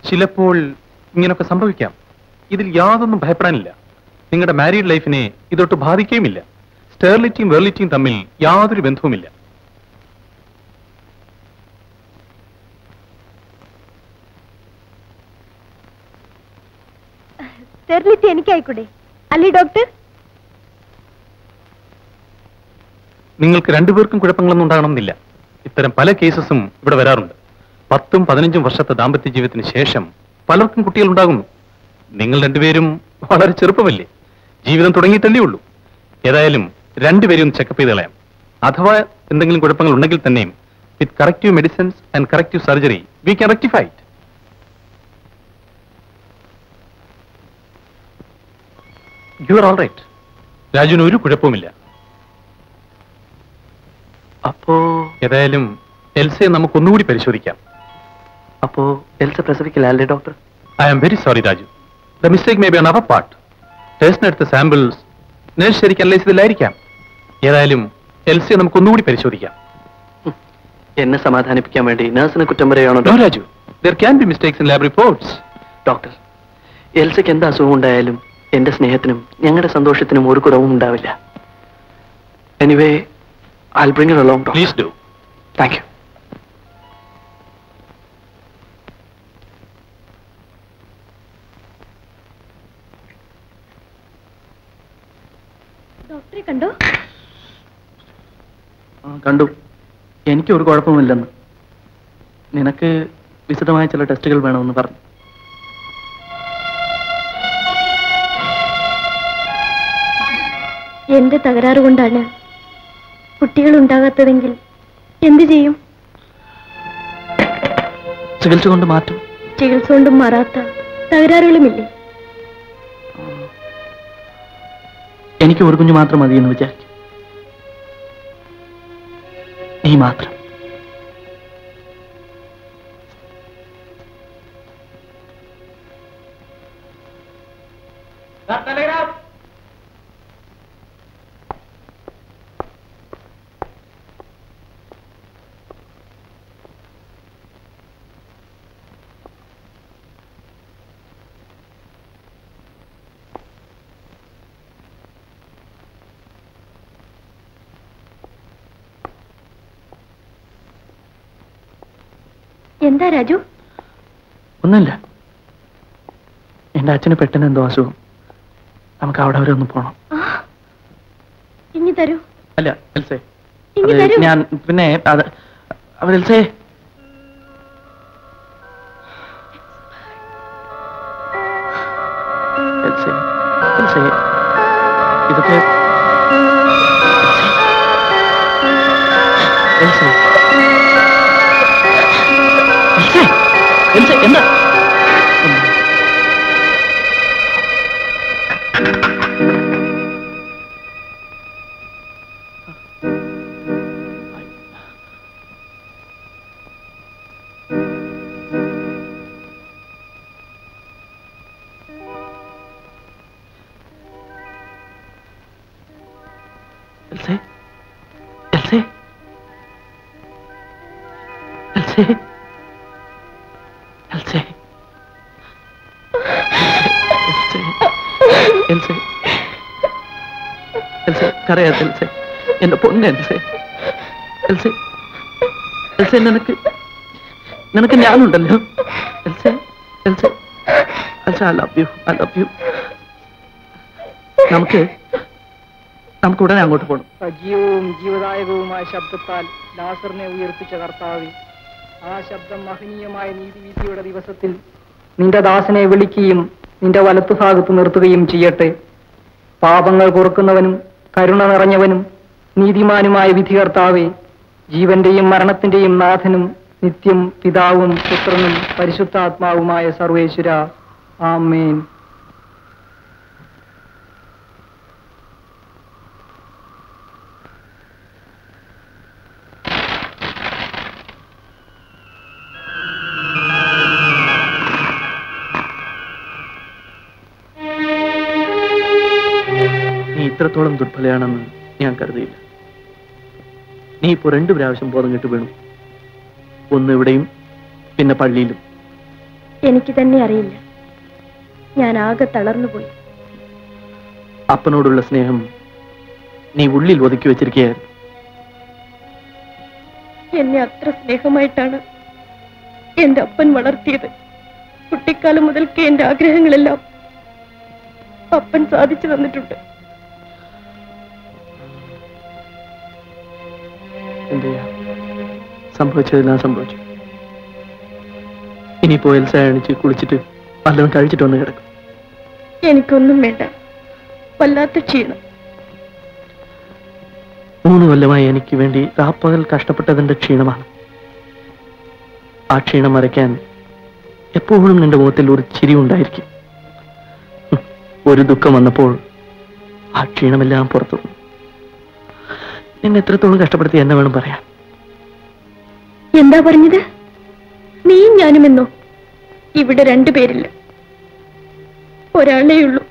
ചിലപ്പോൾ ഇങ്ങനൊക്കെ സംഭവിക്കാം. ഇതിൽ യാതൊന്നും ഭയപ്പെടാനില്ല. നിങ്ങളുടെ മാരീഡ് ലൈഫിനെ ഇതൊട്ട് ബാധിക്കുകയുമില്ല. സ്റ്റെറിലിറ്റിയും വെർലിറ്റിയും തമ്മിൽ യാതൊരു ബന്ധവുമില്ല. സ്റ്റെറിലിറ്റി എനിക്കായിക്കൂടെ അല്ലേ ഡോക്ടർ? നിങ്ങൾക്ക് രണ്ടുപേർക്കും കുഴപ്പങ്ങളൊന്നും ഉണ്ടാകണമെന്നില്ല. ഇത്തരം പല കേസസും ഇവിടെ വരാറുണ്ട്. 10-15 വർഷത്തെ ദാമ്പത്യ ജീവിതത്തിന് ശേഷം പലർക്കും കുട്ടികൾ ഉണ്ടാകുന്നു. നിങ്ങൾ രണ്ടുപേരും വളരെ ചെറുപ്പമല്ലേ, ജീവിതം തുടങ്ങിയിട്ടല്ലേ ഉള്ളൂ. ഏതായാലും രണ്ടുപേരും ചെക്കപ്പ് ചെയ്ത് കളയാം. അഥവാ എന്തെങ്കിലും കുഴപ്പങ്ങൾ ഉണ്ടെങ്കിൽ തന്നെയും with corrective medicines and corrective surgery we can rectify it. You are all right. രാജുവിന് ഒരു കുഴപ്പവുമില്ല. അപ്പോ ഏതായാലും എൽസയെ നമുക്ക് ഒന്നുകൂടി പരിശോധിക്കാം. അപ്പോ എൽസ പ്രസവിക്കില്ല doctor? I am very sorry, Raju. The mistake may be on our part. ടെസ്റ്റിനെടുത്ത സാമ്പിൾസ് നേഴ്സ് ശരിക്കും അനലൈസ് ചെയ്തില്ലായിരിക്കാം. ഏതായാലും എൽസിയെ നമുക്ക് ഒന്നുകൂടി പരിശോധിക്കാം. എന്നെ സമാധാനിപ്പിക്കാൻ വേണ്ടി നഴ്സിനെ കുറ്റം പറയുകയാണോ? No, Raju. There can be mistakes in lab reports. Doctor, എൽസയ്ക്ക് എന്ത് അസുഖം ഉണ്ടായാലും എന്റെ സ്നേഹത്തിനും ഞങ്ങളുടെ സന്തോഷത്തിനും ഒരു കുറവും ഉണ്ടാവില്ല. Anyway, I'll bring her along, doctor. Please do. Thank you. ഡോക്ടറെ കണ്ടോ? കണ്ടു. എനിക്ക് ഒരു കുഴപ്പമില്ലെന്ന്. നിനക്ക് വിശദമായ ചില ടെസ്റ്റുകൾ വേണമെന്ന് പറഞ്ഞു. എന്റെ തകരാറ് കൊണ്ടാണ് കുട്ടികൾ ഉണ്ടാകാത്തതെങ്കിൽ എന്ത് ചെയ്യും? ചികിത്സ കൊണ്ട് മാറ്റും. ചികിത്സ കൊണ്ടും മാറാത്ത തകരാറുകളുമില്ലേ? എനിക്ക് ഒരു കുഞ്ഞു മാത്രം മതിയെന്ന് വിചാരിക്കും. നീ മാത്രം. എന്താ രാജു? ഒന്നുമില്ല. എന്റെ അച്ഛന് പെട്ടെന്ന് എന്തോ അസുഖം. നമുക്ക് അവിടെ വരെ ഒന്ന് പോണം. ഇനി തരൂ. അല്ല എൽസേ, ഇനി തരൂ. ഞാൻ പിന്നെ അത് അവർ എൽസേ, എൽസേ, എൽസേ, ഇതൊക്കെ എൽസേ, എൽസേ, എൽസേ, എന്താ? എൽസേ, എൽസേ, എൽസേ, എൽസേ, എൽസേ, എൽസേ, കരയാതെ എൽസേ, എന്റെ പൊന്ന് എൽസേ, എൽസേ, എൽസേ, നിനക്ക് ഞാനുണ്ടല്ലോ എൽസേ, എൽസേ, എൽസേ, I love you, I love you. നമുക്ക് ഉടനെ അങ്ങോട്ട് പോകണം. സജീവവും ജീവദായകവുമായ ശബ്ദത്താൽ ലാസറിനെ ഉയർപ്പിച്ച കർത്താവേ, ആ ശബ്ദം മഹനീയമായ നീതിവിധിയുടെ ദിവസത്തിൽ നിന്റെ ദാസനെ വിളിക്കുകയും നിന്റെ വലത്തുഭാഗത്ത് നിർത്തുകയും ചെയ്യട്ടെ. പാപങ്ങൾ പൊറുക്കുന്നവനും കരുണ നിറഞ്ഞവനും നീതിമാനുമായ വിധികർത്താവേ, ജീവന്റെയും മരണത്തിന്റെയും നാഥനും നിത്യം പിതാവും പുത്രനും പരിശുദ്ധാത്മാവുമായ സർവേശ്വര, ആമേൻ. ഇത്രത്തോളം ദുർബലയാണെന്ന് ഞാൻ കരുതിയില്ല. നീ ഇപ്പോൾ 2 പ്രാവശ്യം ബോധം കെട്ട് വീണു. ഒന്ന് ഇവിടെയും പിന്നെ പള്ളിയിലും. എനിക്ക് തന്നെ അറിയില്ല. ഞാൻ ആകെ തളർന്നുപോയി. അപ്പനോടുള്ള സ്നേഹം നീ ഉള്ളിൽ ഒതുക്കി വെച്ചിരിക്കുകയായിരുന്നു. എന്നെ അത്ര സ്നേഹമായിട്ടാണ് എന്റെ അപ്പൻ വളർത്തിയത്. കുട്ടിക്കാലം മുതൽക്ക് എന്റെ ആഗ്രഹങ്ങളെല്ലാം അപ്പൻ സാധിച്ചു തന്നിട്ടുണ്ട്. എന്ത് ചെയ്യാം, സംഭവിച്ചതെല്ലാം സംഭവിച്ചു. ഇനിയിപ്പോ എൽസ അണിച്ച് കുളിച്ചിട്ട് വല്ലതും കഴിച്ചിട്ട് വന്ന് കിടക്കും. എനിക്കൊന്നും വേണ്ട. വല്ലാത്ത ക്ഷീണം. 3 കൊല്ലമായി എനിക്ക് വേണ്ടി രാപ്പകൽ കഷ്ടപ്പെട്ടതിന്റെ ക്ഷീണമാണ്. ആ ക്ഷീണം മറയ്ക്കാൻ എപ്പോഴും നിന്റെ മുഖത്തിൽ ഒരു ചിരി ഉണ്ടായിരിക്കും. ഒരു ദുഃഖം വന്നപ്പോൾ ആ ക്ഷീണമെല്ലാം പുറത്തു. നിന്നെ എത്രത്തോളം കഷ്ടപ്പെടുത്തി എന്നെ വേണം പറയാൻ. എന്താ പറഞ്ഞത്? നീയും ഞാനും എന്നോ? ഇവിടെ 2 പേരില്ല, ഒരാളേ ഉള്ളൂ.